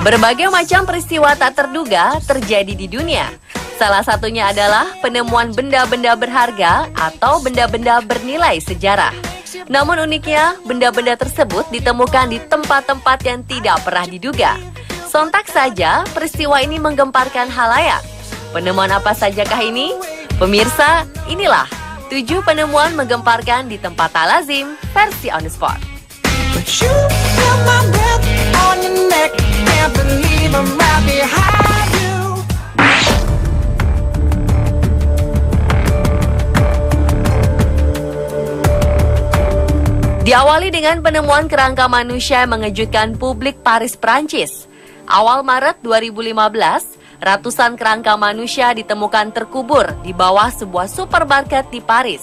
Berbagai macam peristiwa tak terduga terjadi di dunia. Salah satunya adalah penemuan benda-benda berharga atau benda-benda bernilai sejarah. Namun uniknya, benda-benda tersebut ditemukan di tempat-tempat yang tidak pernah diduga. Sontak saja, peristiwa ini menggemparkan halayak. Penemuan apa sajakah ini? Pemirsa, inilah 7 penemuan menggemparkan di tempat tak lazim versi On The Spot. But you feel my breath on your neck. Can't believe I'm right behind you. Diawali dengan penemuan kerangka manusia yang mengejutkan publik Paris, Prancis. Awal Maret 2015, ratusan kerangka manusia ditemukan terkubur di bawah sebuah supermarket di Paris.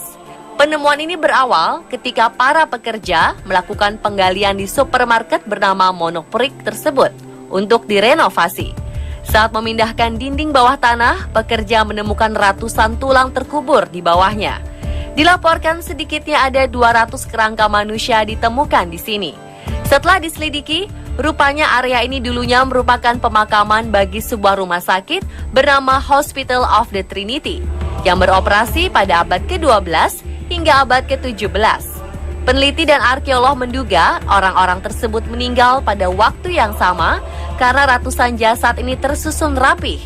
Penemuan ini berawal ketika para pekerja melakukan penggalian di supermarket bernama Monoprix tersebut untuk direnovasi. Saat memindahkan dinding bawah tanah, pekerja menemukan ratusan tulang terkubur di bawahnya. Dilaporkan sedikitnya ada 200 kerangka manusia ditemukan di sini. Setelah diselidiki, rupanya area ini dulunya merupakan pemakaman bagi sebuah rumah sakit bernama Hospital of the Trinity yang beroperasi pada abad ke-12 hingga abad ke-17. Peneliti dan arkeolog menduga orang-orang tersebut meninggal pada waktu yang sama karena ratusan jasad ini tersusun rapih.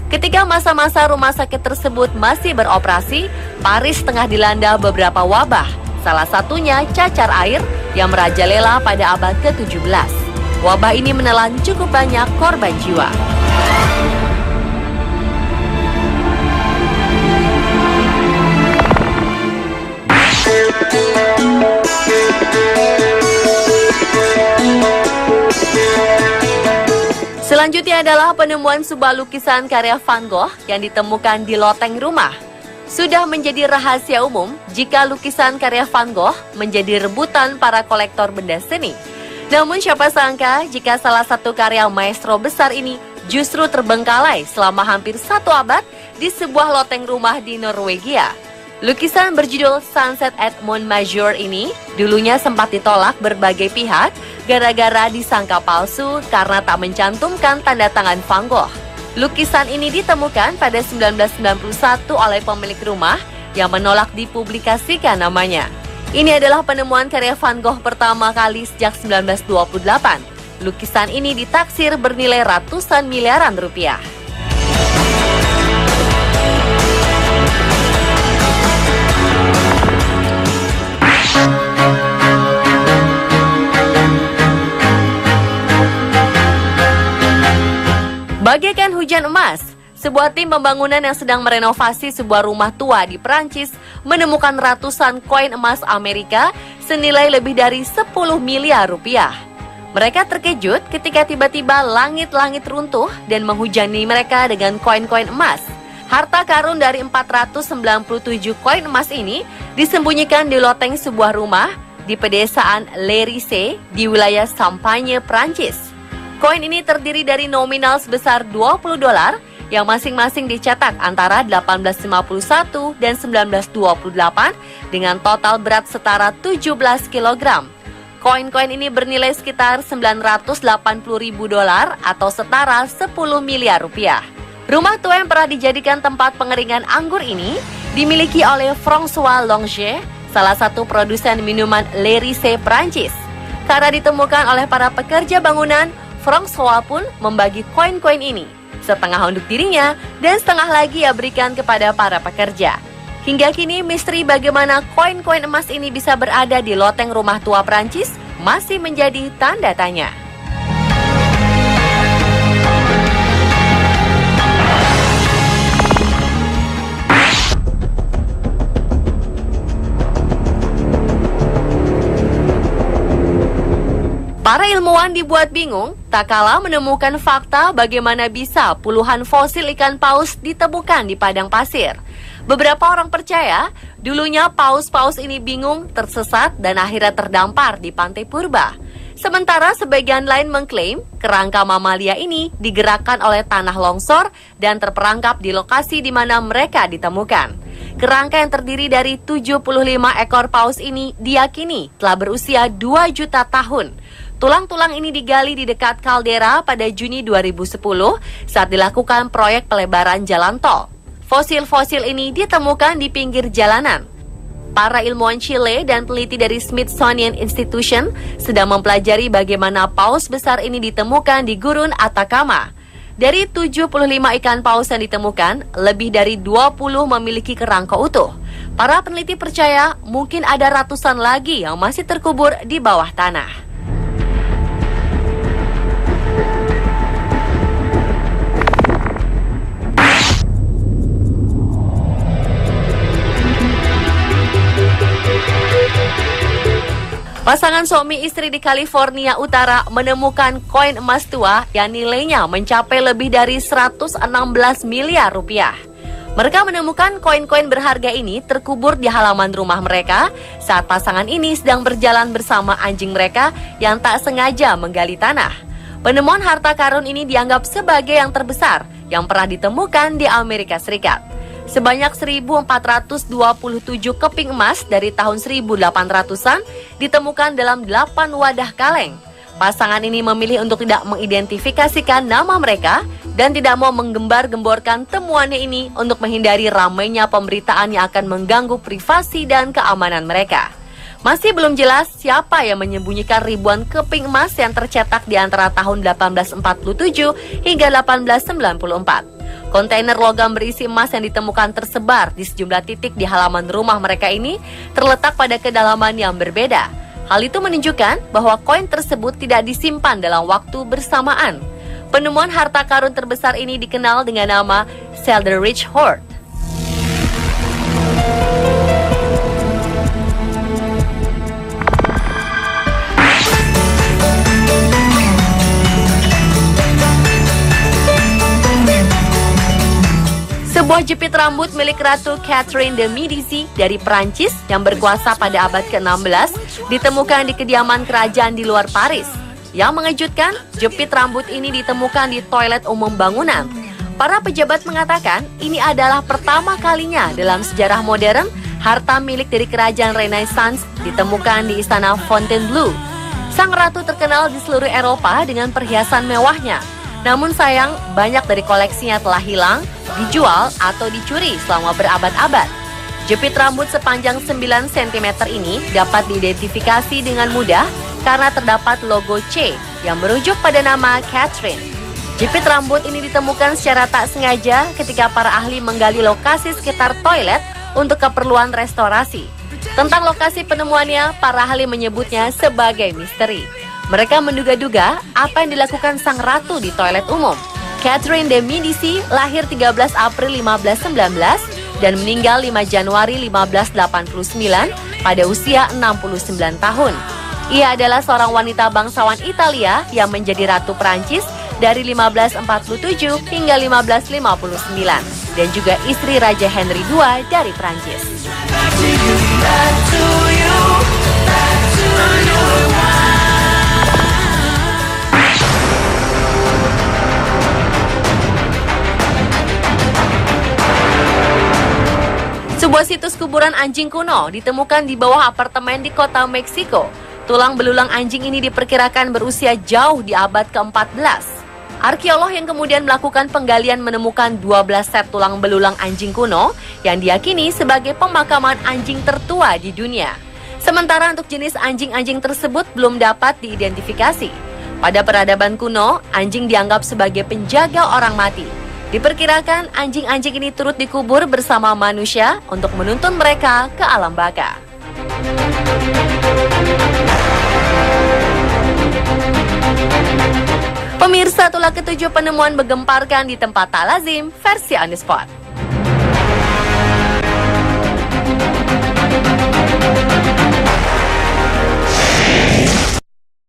Ketika masa-masa rumah sakit tersebut masih beroperasi, Paris tengah dilanda beberapa wabah, salah satunya cacar air yang merajalela pada abad ke-17. Wabah ini menelan cukup banyak korban jiwa. Selanjutnya adalah penemuan sebuah lukisan karya Van Gogh yang ditemukan di loteng rumah. Sudah menjadi rahasia umum jika lukisan karya Van Gogh menjadi rebutan para kolektor benda seni. Namun siapa sangka jika salah satu karya maestro besar ini justru terbengkalai selama hampir 1 abad di sebuah loteng rumah di Norwegia. Lukisan berjudul Sunset at Montmajour ini dulunya sempat ditolak berbagai pihak gara-gara disangka palsu karena tak mencantumkan tanda tangan Van Gogh. Lukisan ini ditemukan pada 1991 oleh pemilik rumah yang menolak dipublikasikan namanya. Ini adalah penemuan karya Van Gogh pertama kali sejak 1928. Lukisan ini ditaksir bernilai ratusan miliaran rupiah. Bagaikan hujan emas, sebuah tim pembangunan yang sedang merenovasi sebuah rumah tua di Perancis menemukan ratusan koin emas Amerika senilai lebih dari 10 miliar rupiah. Mereka terkejut ketika tiba-tiba langit-langit runtuh dan menghujani mereka dengan koin-koin emas. Harta karun dari 497 koin emas ini disembunyikan di loteng sebuah rumah di pedesaan Le Risse di wilayah Champagne, Prancis. Koin ini terdiri dari nominal sebesar $20 yang masing-masing dicetak antara 1851 dan 1928 dengan total berat setara 17 kg. Koin-koin ini bernilai sekitar $980.000 atau setara 10 miliar rupiah. Rumah tua yang pernah dijadikan tempat pengeringan anggur ini dimiliki oleh François Longet, salah satu produsen minuman Le Risse, Prancis. Karena ditemukan oleh para pekerja bangunan, François pun membagi koin-koin ini. Setengah untuk dirinya dan setengah lagi ia berikan kepada para pekerja. Hingga kini misteri bagaimana koin-koin emas ini bisa berada di loteng rumah tua Prancis masih menjadi tanda tanya. Para ilmuwan dibuat bingung tak kalah menemukan fakta bagaimana bisa puluhan fosil ikan paus ditemukan di padang pasir. Beberapa orang percaya dulunya paus-paus ini bingung, tersesat, dan akhirnya terdampar di pantai purba. Sementara sebagian lain mengklaim kerangka mamalia ini digerakkan oleh tanah longsor dan terperangkap di lokasi di mana mereka ditemukan. Kerangka yang terdiri dari 75 ekor paus ini diyakini telah berusia 2 juta tahun. Tulang-tulang ini digali di dekat kaldera pada Juni 2010 saat dilakukan proyek pelebaran jalan tol. Fosil-fosil ini ditemukan di pinggir jalanan. Para ilmuwan Chile dan peneliti dari Smithsonian Institution sedang mempelajari bagaimana paus besar ini ditemukan di gurun Atacama. Dari 75 ikan paus yang ditemukan, lebih dari 20 memiliki kerangka utuh. Para peneliti percaya mungkin ada ratusan lagi yang masih terkubur di bawah tanah. Pasangan suami istri di California Utara menemukan koin emas tua yang nilainya mencapai lebih dari 116 miliar rupiah. Mereka menemukan koin-koin berharga ini terkubur di halaman rumah mereka saat pasangan ini sedang berjalan bersama anjing mereka yang tak sengaja menggali tanah. Penemuan harta karun ini dianggap sebagai yang terbesar yang pernah ditemukan di Amerika Serikat. Sebanyak 1.427 keping emas dari tahun 1800-an ditemukan dalam 8 wadah kaleng. Pasangan ini memilih untuk tidak mengidentifikasikan nama mereka dan tidak mau menggembar-gemborkan temuannya ini untuk menghindari ramainya pemberitaan yang akan mengganggu privasi dan keamanan mereka. Masih belum jelas siapa yang menyembunyikan ribuan keping emas yang tercetak di antara tahun 1847 hingga 1894. Kontainer logam berisi emas yang ditemukan tersebar di sejumlah titik di halaman rumah mereka ini terletak pada kedalaman yang berbeda. Hal itu menunjukkan bahwa koin tersebut tidak disimpan dalam waktu bersamaan. Penemuan harta karun terbesar ini dikenal dengan nama Selderich Hoard. Sebuah jepit rambut milik Ratu Catherine de Medici dari Prancis yang berkuasa pada abad ke-16 ditemukan di kediaman kerajaan di luar Paris. Yang mengejutkan, jepit rambut ini ditemukan di toilet umum bangunan. Para pejabat mengatakan ini adalah pertama kalinya dalam sejarah modern harta milik dari kerajaan Renaissance ditemukan di istana Fontainebleau. Sang ratu terkenal di seluruh Eropa dengan perhiasan mewahnya. Namun sayang, banyak dari koleksinya telah hilang, dijual atau dicuri selama berabad-abad. Jepit rambut sepanjang 9 cm ini dapat diidentifikasi dengan mudah karena terdapat logo C yang merujuk pada nama Catherine. Jepit rambut ini ditemukan secara tak sengaja ketika para ahli menggali lokasi sekitar toilet untuk keperluan restorasi. Tentang lokasi penemuannya, para ahli menyebutnya sebagai misteri. Mereka menduga-duga apa yang dilakukan sang ratu di toilet umum. Catherine de Medici lahir 13 April 1519 dan meninggal 5 Januari 1589 pada usia 69 tahun. Ia adalah seorang wanita bangsawan Italia yang menjadi Ratu Prancis dari 1547 hingga 1559 dan juga istri Raja Henry II dari Prancis. Sebuah situs kuburan anjing kuno ditemukan di bawah apartemen di kota Meksiko. Tulang belulang anjing ini diperkirakan berusia jauh di abad ke-14. Arkeolog yang kemudian melakukan penggalian menemukan 12 set tulang belulang anjing kuno yang diyakini sebagai pemakaman anjing tertua di dunia. Sementara untuk jenis anjing-anjing tersebut belum dapat diidentifikasi. Pada peradaban kuno, anjing dianggap sebagai penjaga orang mati. Diperkirakan anjing-anjing ini turut dikubur bersama manusia untuk menuntun mereka ke alam baka. Pemirsa, itulah ketujuh penemuan menggemparkan di tempat tak lazim versi On The Spot.